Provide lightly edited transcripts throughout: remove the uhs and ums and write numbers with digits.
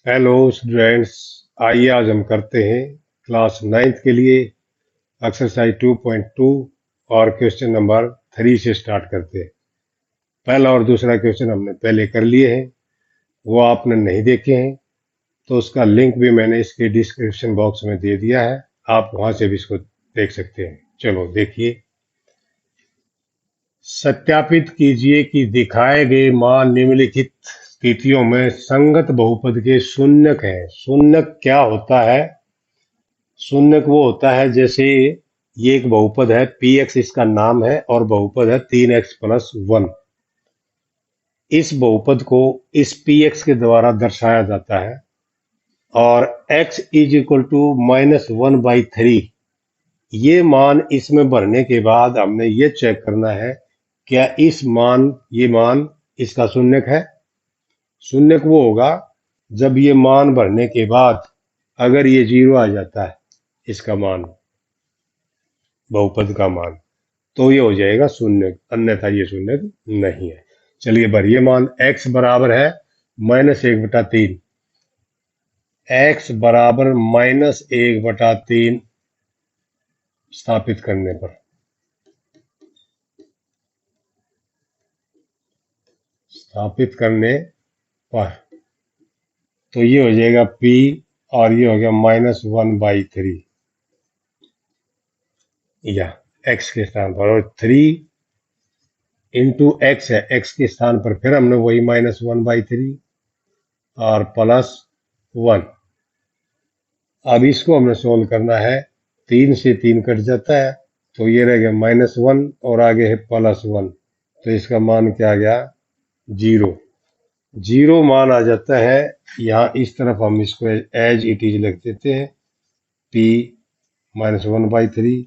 Hello students. आइए आज हम करते हैं क्लास 9th के लिए एक्सरसाइज 2.2 और क्वेश्चन नंबर 3 से स्टार्ट करते हैं। पहला और दूसरा क्वेश्चन हमने पहले कर लिए हैं, वो आपने नहीं देखे हैं तो उसका लिंक भी मैंने इसके डिस्क्रिप्शन बॉक्स में दे दिया है, आप वहां से भी इसको देख सकते हैं। चलो देखिए। सत्यापित कीजिए कि दिखाए गए मान निम्नलिखित स्थितियों में संगत बहुपद के शून्यक हैं। शून्यक क्या होता है? शून्यक वो होता है जैसे ये एक बहुपद है, पी एक्स इसका नाम है और बहुपद है 3x+1। इस बहुपद को इस पी एक्स के द्वारा दर्शाया जाता है और x -1/3 ये मान इसमें भरने के बाद हमने ये चेक करना है क्या ये मान इसका शून्यक है। शून्यक वो होगा जब ये मान भरने के बाद अगर ये 0 आ जाता है, इसका मान, बहुपद का मान, तो ये हो जाएगा शून्य, अन्यथा ये शून्य नहीं है। चलिए भरिए मान। x बराबर है -1/3। x बराबर -1/3 स्थापित करने पर तो ये हो जाएगा p और ये हो गया -1/3 या x के स्थान पर, और 3 इंटू एक्स है, x के स्थान पर फिर हमने वही -1/3 और +1। अब इसको हमें सोल्व करना है। 3 से 3 कट जाता है तो ये रह गया -1 और आगे है +1, तो इसका मान क्या आ गया? 0। 0 मान आ जाता है। यहाँ इस तरफ हम इसको एज इट इज लिख देते हैं, p -1/3,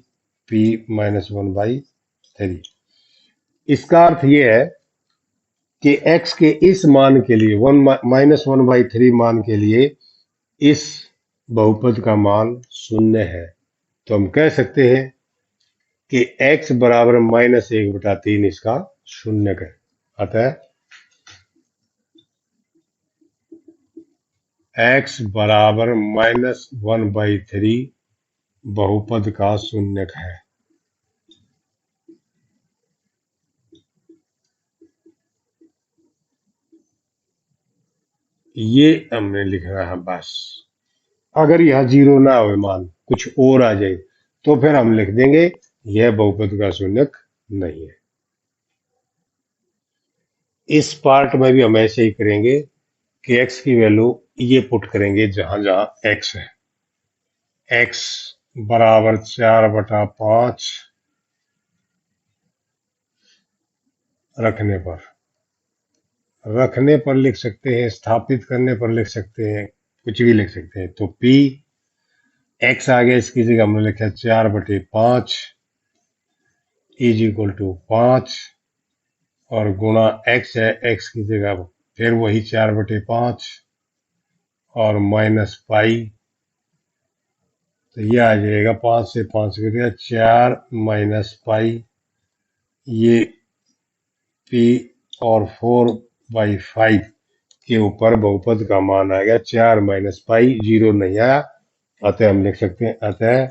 p -1/3। इसका अर्थ ये है कि x के इस मान के लिए -1/3 मान के लिए इस बहुपद का मान 0 है। तो हम कह सकते हैं कि x बराबर -1/3 इसका शून्यक है। अतः x बराबर -1/3 बहुपद का शून्यक है। ये हमने लिखना है बस। अगर यह 0 ना हो, मान कुछ और आ जाए, तो फिर हम लिख देंगे यह बहुपद का शून्यक नहीं है। इस पार्ट में भी हम ऐसे ही करेंगे कि x की वैल्यू ये पुट करेंगे जहां जहां x है। x बराबर 4/5 रखने पर लिख सकते हैं, स्थापित करने पर लिख सकते हैं, कुछ भी लिख सकते हैं। तो p x आ गया, इसकी जगह हमने लिखा 4/5 इज इक्वल टू 5 और गुणा x है, x की जगह फिर वही 4/5 और -पाई, तो ये आ जाएगा 5 से 5 गया 4 -पाई, ये p और 4/5 के ऊपर बहुपद का मान आएगा 4 -पाई। 0 नहीं आया, अतः हम लिख सकते हैं अतः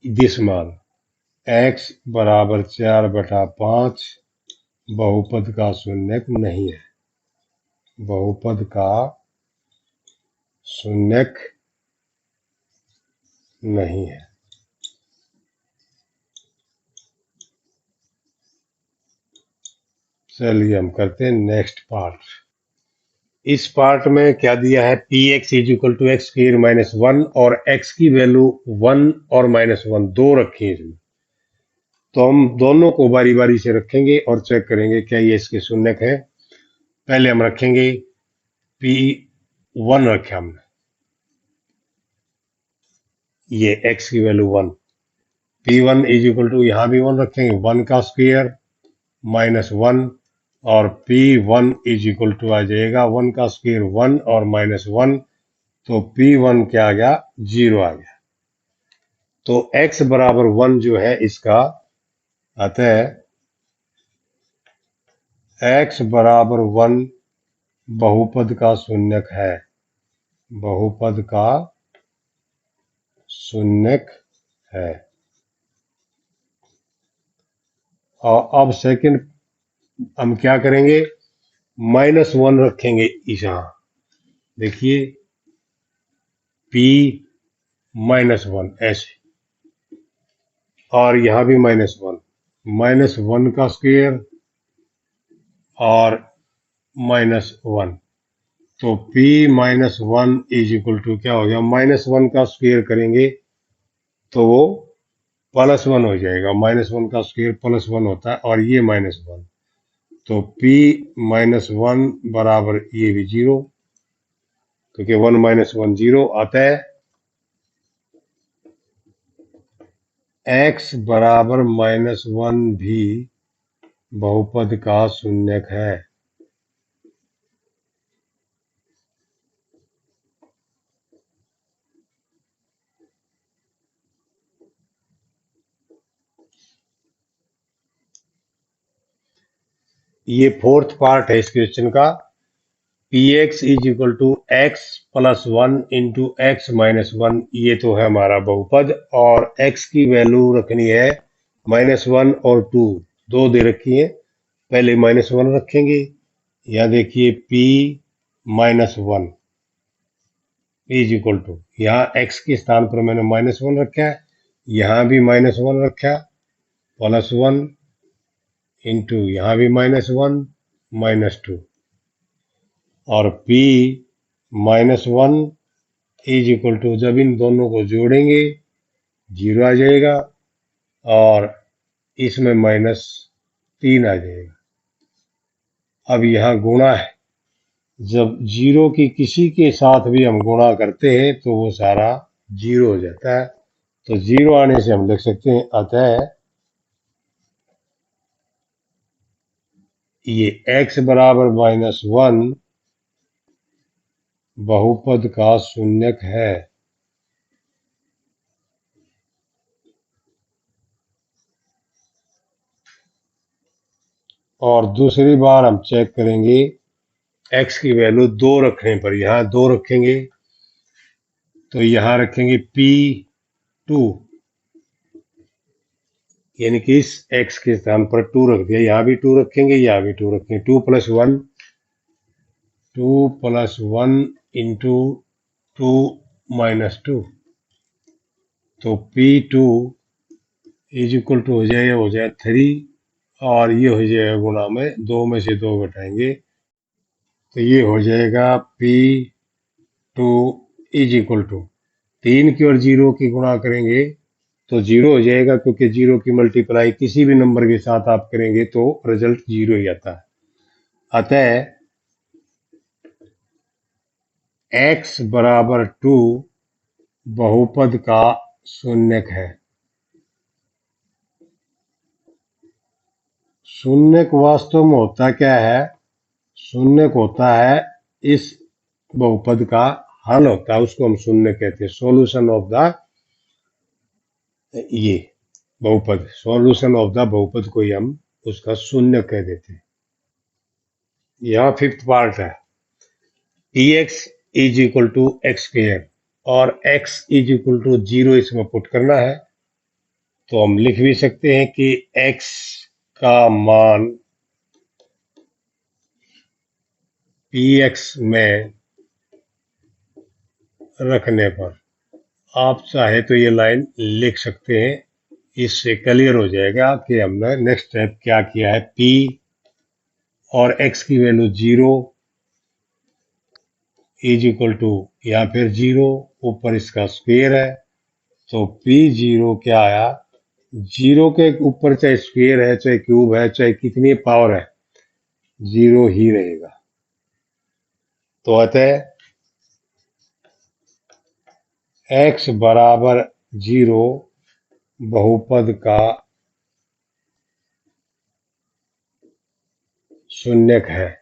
दिस मान x बराबर 4/5 बहुपद का शून्यक नहीं है। बहुपद का शून्यक नहीं है। चलिए हम करते हैं नेक्स्ट पार्ट। इस पार्ट में क्या दिया है? P x is equal to x² - 1 और x की वैल्यू 1 और -1 दो रखी है इसमें। तो हम दोनों को बारी बारी से रखेंगे और चेक करेंगे क्या ये इसके शून्यक है। पहले हम रखेंगे p1 रखे हमने, ये x की value 1, p1 is equal to, यहां भी 1 रखेंगे, 1 का स्क्वायर -1 और p1 इज इक्वल टू आ जाएगा 1 का स्क्वायर 1 और -1, तो p1 क्या आ गया? 0 आ गया। तो x बराबर 1 जो है इसका, अतः x बराबर 1 बहुपद का शून्यक है, बहुपद का शून्यक है। और अब सेकंड हम क्या करेंगे, -1 रखेंगे इस यहां, देखिए p -1 ऐसे, और यहां भी -1, -1 का स्क्वायर और -1, तो p -1 इज इक्वल टू क्या हो गया, -1 का स्क्वायर करेंगे तो वो +1 हो जाएगा, -1 का स्क्वायर +1 होता है, और ये -1, तो p -1 बराबर ये भी 0, क्योंकि 1 -1 0 आता है। x बराबर -1 भी बहुपद का शून्यक है। ये फोर्थ पार्ट है इस क्वेश्चन का। px is equal to x plus 1 into x minus 1, ये तो है हमारा बहुपद, और x की वैल्यू रखनी है -1 और 2, दो दे रखी है, पहले -1 रखेंगे। यहाँ देखिए p -1 इज इक्वल टू, यहाँ x के स्थान पर मैंने -1 रखा है, यहाँ भी -1 रखा, +1 इंटू यहाँ भी -1 -2, और p -1 इज इक्वल टू, जब इन दोनों को जोड़ेंगे 0 आ जाएगा, और इसमें -3 आ जाएगा। अब यहाँ गुणा है, जब 0 की किसी के साथ भी हम गुणा करते हैं तो वो सारा 0 हो जाता है, तो 0 आने से हम लिख सकते हैं, अतः ये x बराबर -1 बहुपद का शून्यक है। और दूसरी बार हम चेक करेंगे, x की वैल्यू 2 रखने पर, यहाँ 2 रखेंगे तो यहाँ रखेंगे p2, यानी कि इस x के स्थान पर 2 रख दिया, यहाँ भी 2 रखेंगे, यहाँ भी 2 रखेंगे, 2 + 1 इंटू 2 -2, तो p2 इज इक्वल टू हो जाए 3, और ये हो जाएगा गुणा में 2 में से 2 घटाएंगे, तो ये हो जाएगा p2 इज इक्वल टू, 3 की और 0 की गुणा करेंगे तो 0 हो जाएगा, क्योंकि 0 की मल्टीप्लाई किसी भी नंबर के साथ आप करेंगे तो रिजल्ट 0 ही आता है। अतः x बराबर 2 बहुपद का शून्यक है। शून्यक वास्तव में होता क्या है, शून्यक होता है इस बहुपद का हल होता है, उसको हम शून्य कहते हैं, सॉल्यूशन ऑफ द, ये बहुपद, सॉल्यूशन ऑफ द बहुपद को ही हम उसका शून्य कह देते हैं। यहाँ फिफ्थ पार्ट है, px is equal to x square, और x इज इक्वल टू 0 इसमें पुट करना है, तो हम लिख भी सकते हैं कि x का मान px में रखने पर, आप चाहे तो ये लाइन लिख सकते हैं, इससे क्लियर हो जाएगा कि हमने नेक्स्ट स्टेप क्या किया है। p और x की वैल्यू 0 इज इक्वल टू, या फिर 0 ऊपर इसका स्क्वायर है, तो p0 क्या आया, 0 के ऊपर चाहे स्क्वायर है, चाहे क्यूब है, चाहे कितनी पावर है, 0 ही रहेगा। तो अतः x बराबर 0 बहुपद का शून्यक है,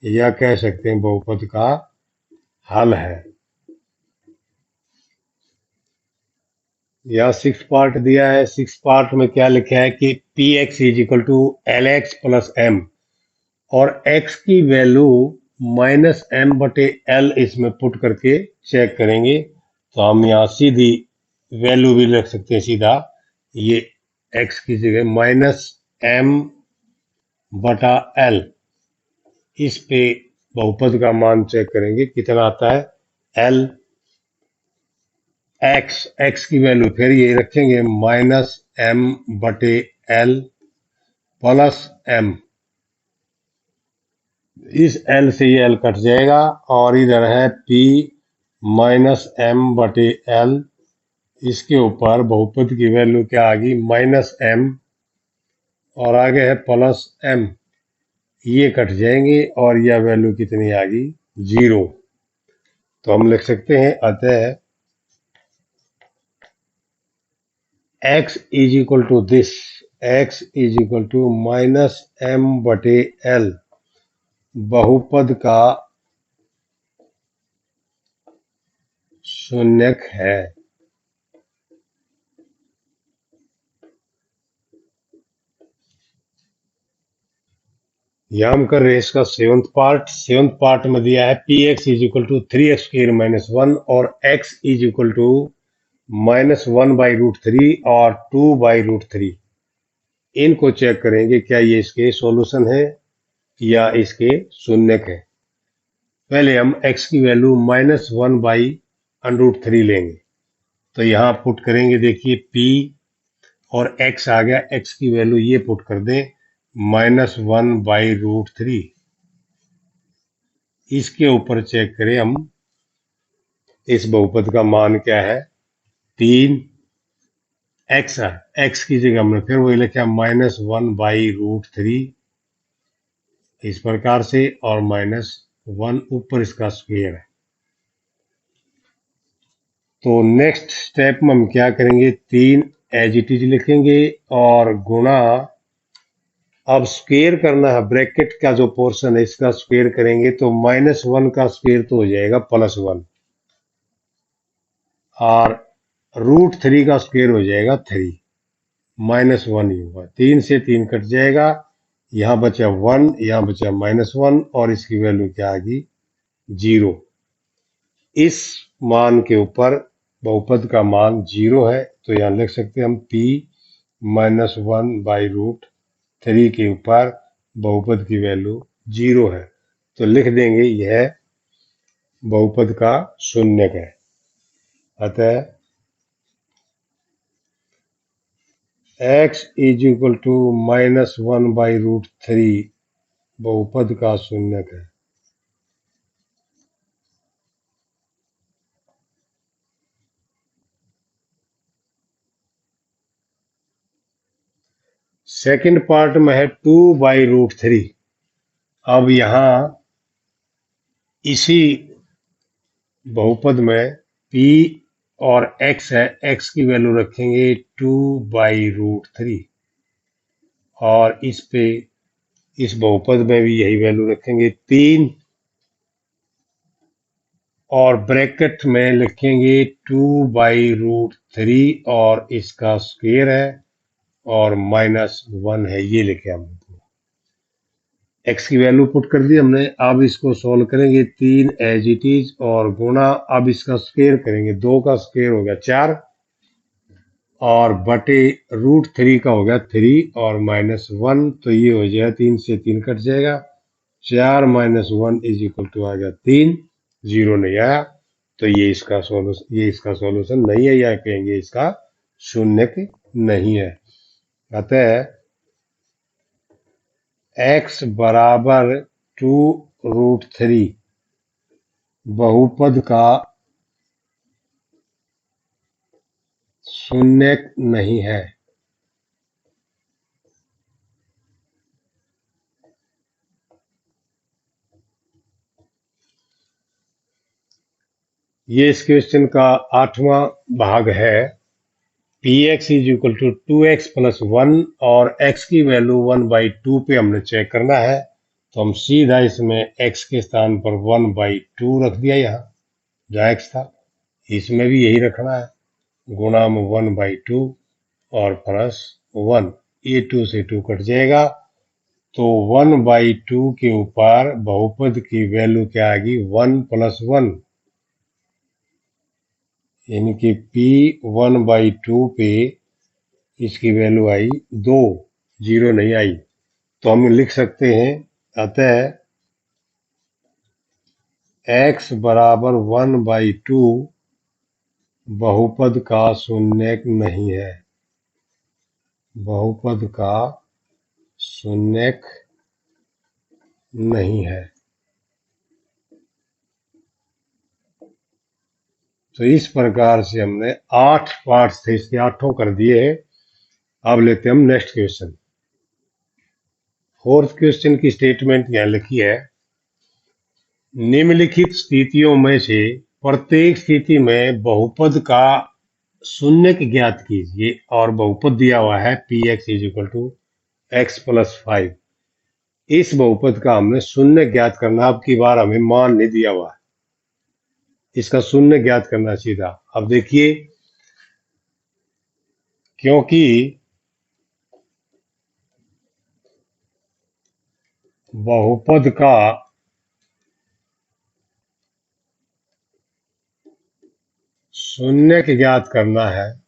या कह सकते हैं बहुपद का हल है। यह 6 पार्ट दिया है, 6 पार्ट में क्या लिखा है कि px is equal to lx plus m, और x की वैल्यू -m/l इसमें पुट करके चेक करेंगे। तो हम यहाँ सीधी वैल्यू भी रख सकते हैं, सीधा ये x की जगह -m/l, इस पे बहुपद का मान चेक करेंगे कितना आता है। l x की वैल्यू फिर ये रखेंगे -m/l प्लस m, इस l से ये l कट जाएगा और इधर है p -m/l, इसके ऊपर बहुपद की वैल्यू क्या आ गई -m और आगे है प्लस m, ये कट जाएंगे और यह वैल्यू कितनी आ गई 0। तो हम लिख सकते हैं अतः x is equal to this, x is equal to -m/l बहुपद का शून्यक है। यहां हम कर रहे हैं इसका सेवंथ पार्ट में दिया है px is equal to 3x² - 1 और x इज इक्वल टू -1/√3 और 2/√3। इनको चेक करेंगे क्या ये इसके सॉल्यूशन है या इसके शून्यक है। पहले हम x की वैल्यू -1/√3 लेंगे, तो यहाँ पुट करेंगे, देखिए p और x आ गया, x की वैल्यू ये पुट कर दें -1/√3, इसके ऊपर चेक करें हम इस बहुपद का मान क्या है 3, x है, x की जगह हमने फिर वही लिखा -1/√3 इस प्रकार से और -1 ऊपर इसका स्क्वायर है। तो नेक्स्ट स्टेप में हम क्या करेंगे 3 एज इट इज लिखेंगे और गुणा, अब स्क्वायर करना है, ब्रैकेट का जो पोर्शन है इसका स्क्वायर करेंगे तो -1 का स्क्वायर तो हो जाएगा +1 और √3 का स्क्वायर हो जाएगा 3, -1 ही होगा, 3 से 3 कट जाएगा, यहां बचा 1, यहां बचा -1 और इसकी वैल्यू क्या आ गई 0। इस मान के ऊपर बहुपद का मान 0 है, तो यहां लिख सकते हैं हम p -1/√3 के ऊपर बहुपद की वैल्यू 0 है, तो लिख देंगे यह बहुपद का शून्यक है। अतः x इज इक्वल टू -1/√3 बहुपद का शून्यक है। सेकंड पार्ट में है 2/√3। अब यहां इसी बहुपद में p और x है, x की वैल्यू रखेंगे 2/√3 और इस पे इस बहुपद में भी यही वैल्यू रखेंगे 3 और ब्रैकेट में लिखेंगे 2/√3 और इसका स्क्वायर है और -1 है, ये लिखे हम x की वैल्यू पुट कर दी हमने। अब इसको सोल्व करेंगे 3 एज इट इज और गुणा, अब इसका स्क्वायर करेंगे, 2 का स्क्वायर हो गया 4 और बटे √3 का हो गया 3 और -1, तो ये हो जाएगा 3 से 3 कट जाएगा, 4 - 1 इज इक्वल टू आ गया 3, 0 नहीं आया, तो ये इसका सॉल्यूशन नहीं है, या कहेंगे इसका शून्यक नहीं है। अतः x बराबर 2√3 बहुपद का शून्यक नहीं है। ये इस क्वेश्चन का 8वां भाग है। px is equal to 2x + 1 और x की वैल्यू 1/2 पे हमने चेक करना है, तो हम सीधा इसमें x के स्थान पर 1/2 रख दिया, यहाँ जहाँ x था, इसमें भी यही रखना है, गुणा में 1/2 और +1, ये 2 से 2 कट जाएगा, तो 1/2 के ऊपर बहुपद की वैल्यू क्या आएगी? 1 + 1, यानी कि P 1/2 पे इसकी वैल्यू आई 2, 0 नहीं आई। तो हम लिख सकते हैं, अतः x बराबर 1/2 बहुपद का शून्यक नहीं है। बहुपद का शून्यक नहीं है। तो इस प्रकार से हमने 8 पार्ट्स थे, इसके 8 कर दिए हैं। अब लेते हैं हम नेक्स्ट क्वेश्चन। फोर्थ क्वेश्चन की स्टेटमेंट यहां लिखी है, निम्नलिखित स्थितियों में से प्रत्येक स्थिति में बहुपद का शून्यक ज्ञात कीजिए। और बहुपद दिया हुआ है px = x + 5। इस बहुपद का हमने शून्य ज्ञात करना। अब की बार हमें मान नहीं दिया हुआ है, इसका शून्य ज्ञात करना सीधा। अब देखिए, क्योंकि बहुपद का शून्यक ज्ञात करना है,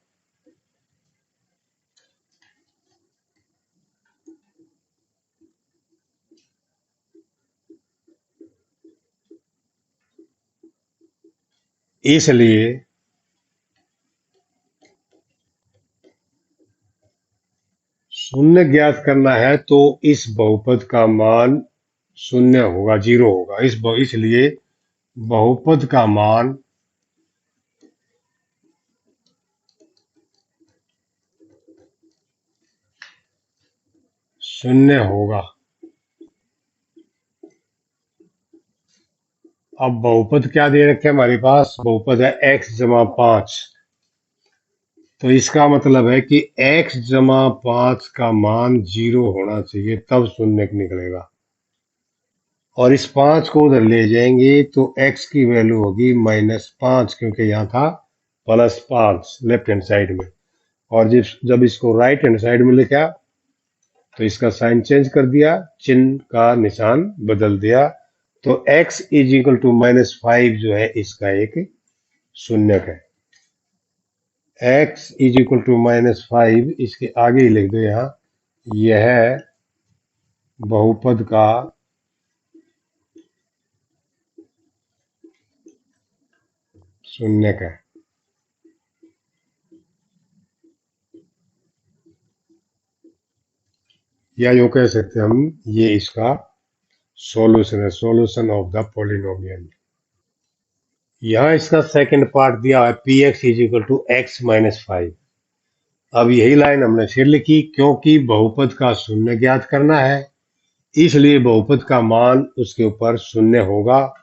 इसलिए शून्य ज्ञात करना है तो इस बहुपद का मान शून्य होगा, 0 होगा। इसलिए बहुपद का मान शून्य होगा। अब बहुपद क्या दे रखे हमारे पास? बहुपद है x जमा 5। तो इसका मतलब है कि x जमा 5 का मान 0 होना चाहिए, तब शून्य निकलेगा। और इस 5 को उधर ले जाएंगे तो x की वैल्यू होगी -5, क्योंकि यहाँ था +5 लेफ्ट हैंड साइड में। और जब इसको राइट हैंड साइड में लिखा तो इसका साइन चेंज कर दिया, चिन्ह का निशान बदल दिया। तो x = -5 जो है इसका एक शून्यक है। x = -5, इसके आगे ही लिख दो यहाँ, यह बहुपद का शून्यक है। या यूं कह सकते हैं हम, ये इसका सॉल्यूशन है, सॉल्यूशन ऑफ द पॉलिनोमियल। यहाँ इसका सेकंड पार्ट दिया है px = x - 5। अब यही लाइन हमने फिर लिखी, क्योंकि बहुपद का शून्य ज्ञात करना है, इसलिए बहुपद का मान उसके ऊपर शून्य होगा।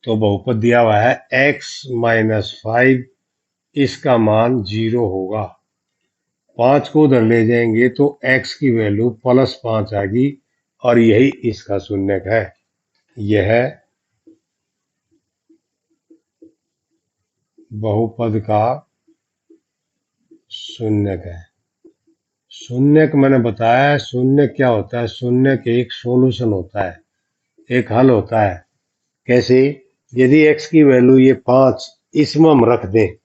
तो बहुपद दिया हुआ है x - 5, इसका मान 0 होगा। 5 को उधर ले जाएंगे तो x की वैल्यू +5 आएगी, और यही इसका शून्यक है। यह बहुपद का शून्यक है। शून्यक मैंने बताया, शून्यक क्या होता है? शून्यक एक सॉल्यूशन होता है, एक हल होता है। कैसे? यदि x की वैल्यू ये 5 इसमें हम रख दें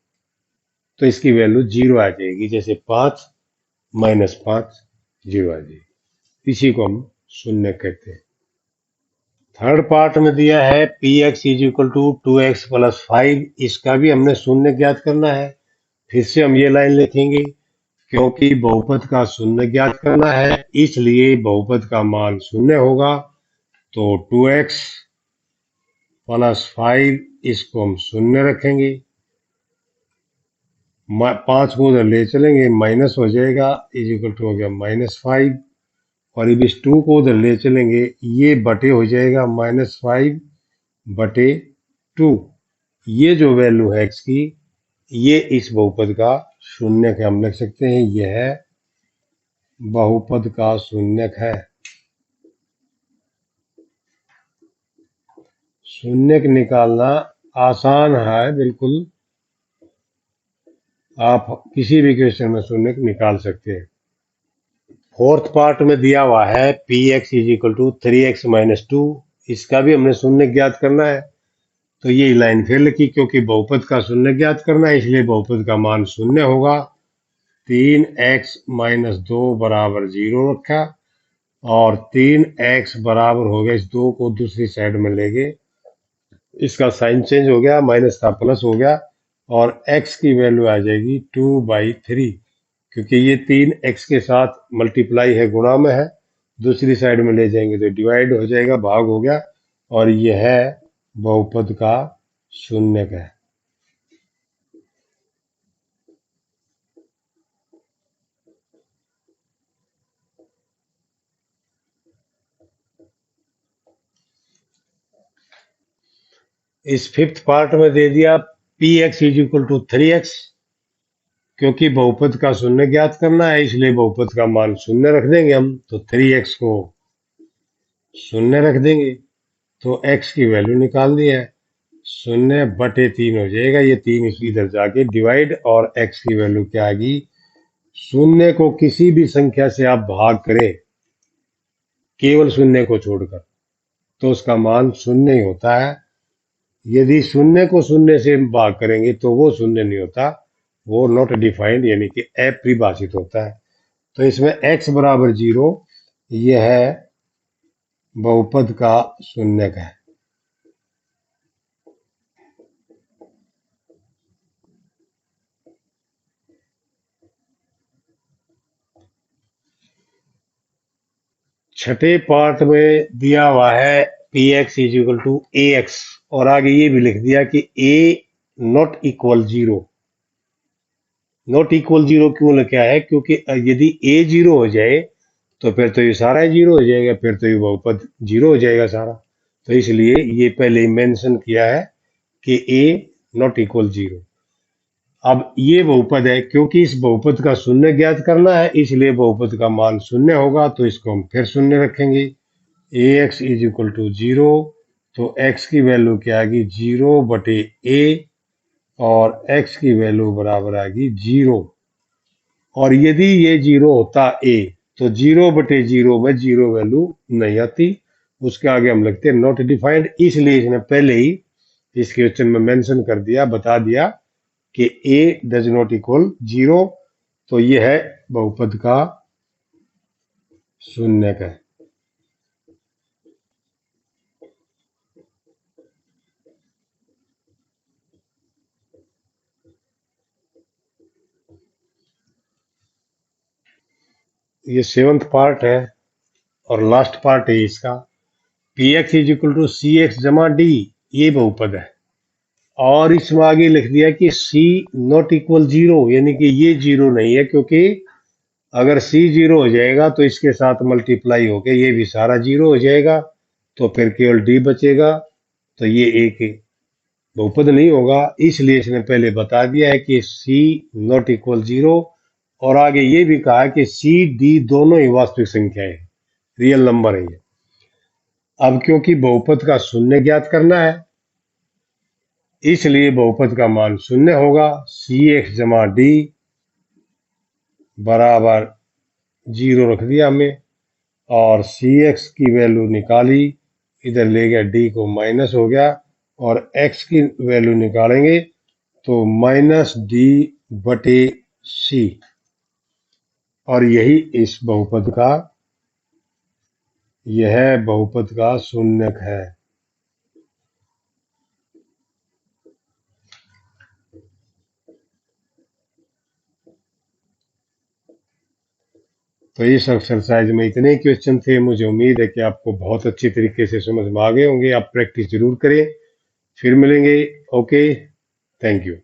तो इसकी वैल्यू 0 आ जाएगी। जैसे 5 - 5 0 आ जाएगी, इसी को हम शून्य कहते हैं। थर्ड पार्ट में दिया है px = 2x + 5। इसका भी हमने शून्य ज्ञात करना है। फिर से हम ये लाइन लिखेंगे, क्योंकि बहुपद का शून्य ज्ञात करना है, इसलिए बहुपद का मान शून्य होगा। तो 2x + 5, इसको हम शून्य रखेंगे। 5 को उधर ले चलेंगे, माइनस हो जाएगा, = हो गया -5। और अब इस 2 को उधर ले चलेंगे, ये बटे हो जाएगा -5/2। ये जो वैल्यू है x की, ये इस बहुपद का शून्यक है। हम लिख सकते हैं यह बहुपद का शून्यक है। शून्यक निकालना आसान है, बिल्कुल। आप किसी भी क्वेश्चन में शून्यक निकाल सकते हैं। फोर्थ पार्ट में दिया हुआ है p x is equal to 3x-2। इसका भी हमने शून्य ज्ञात करना है। तो ये लाइन फिर लिखी, क्योंकि बहुपद का शून्य ज्ञात करना है इसलिए बहुपद का मान शून्य होगा। 3x-2 बराबर 0 रखा और 3x बराबर हो गया, इस 2 को दूसरी साइड में ले गए, इसका साइन चेंज हो गया, माइनस का प्लस हो गया और x की वैल्यू आ जाएगी 2/3, क्योंकि ये 3x के साथ मल्टीप्लाई है, गुणा में है, दूसरी साइड में ले जाएंगे तो डिवाइड हो जाएगा, भाग हो गया, और यह है बहुपद का शून्यक है। इस फिफ्थ पार्ट में दे दिया p x is equal to 3x, क्योंकि बहुपद का शून्य ज्ञात करना है इसलिए बहुपद का मान शून्य रख देंगे हम, तो 3x को शून्य रख देंगे तो x की वैल्यू निकाल दी है, 0/3 हो जाएगा, ये 3 इधर जाके डिवाइड, और x की वैल्यू क्या आएगी, शून्य को किसी भी संख्या से आप भाग करें केवल शून्य को छोड़कर तो उसका मान शून्य ही होता है। यदि शून्य को शून्य से भाग करेंगे तो वो शून्य नहीं होता, वो नॉट डिफाइंड यानी कि अपरिभाषित होता है। तो इसमें x बराबर 0 यह है बहुपद का शून्यक है। छठे पार्ट में दिया हुआ है p x is equal to a x, और आगे ये भी लिख दिया कि a not equal 0। Not equal 0 क्यों लिखा है, क्योंकि यदि ए 0 हो जाए तो फिर तो ये सारा 0 हो जाएगा, फिर तो ये बहुपद 0 हो जाएगा सारा। तो इसलिए ये पहले ही मेंशन किया है कि ए नॉट इक्वल 0। अब ये बहुपद है, क्योंकि इस बहुपद का शून्य ज्ञात करना है इसलिए बहुपद का मान शून्य होगा, तो इसको हम फिर शून्य रखेंगे। ए एक्स इज इक्वल टू 0, तो x की वैल्यू क्या आएगी, 0/a, और x की वैल्यू बराबर आएगी 0। और यदि ये 0 होता a तो 0/0 में 0 वैल्यू नहीं आती, उसके आगे हम लिखते हैं नॉट डिफाइंड, इसलिए इसने पहले ही इस क्वेश्चन में मेंशन कर दिया, बता दिया कि a डज नॉट इक्वल 0, तो ये है बहुपद का शून्यक है। ये सेवंथ पार्ट है और लास्ट पार्ट है इसका। P x is equal to c x जमा डी, ये बहुपद है, और इसमें आगे लिख दिया कि सी नॉट इक्वल 0, यानी कि ये 0 नहीं है, क्योंकि अगर सी 0 हो जाएगा तो इसके साथ मल्टीप्लाई होके ये भी सारा 0 हो जाएगा, तो फिर केवल डी बचेगा, तो ये एक बहुपद नहीं होगा, इसलिए इसने पहले बता दिया है कि सी नॉट इक्वल 0, और आगे ये भी कहा है कि सी डी दोनों ही वास्तविक संख्याएं, रियल नंबर है ये। अब क्योंकि बहुपद का शून्य ज्ञात करना है इसलिए बहुपद का मान शून्य होगा, सी एक्स जमा डी बराबर 0 रख दिया हमने, और सी एक्स की वैल्यू निकाली, इधर ले गया, डी को माइनस हो गया, और एक्स की वैल्यू निकालेंगे तो -d/c, और यही इस बहुपद का, यह बहुपद का शून्यक है। तो इस एक्सरसाइज में इतने क्वेश्चन थे, मुझे उम्मीद है कि आपको बहुत अच्छी तरीके से समझ में आ गए होंगे। आप प्रैक्टिस जरूर करें, फिर मिलेंगे। Okay, thank you.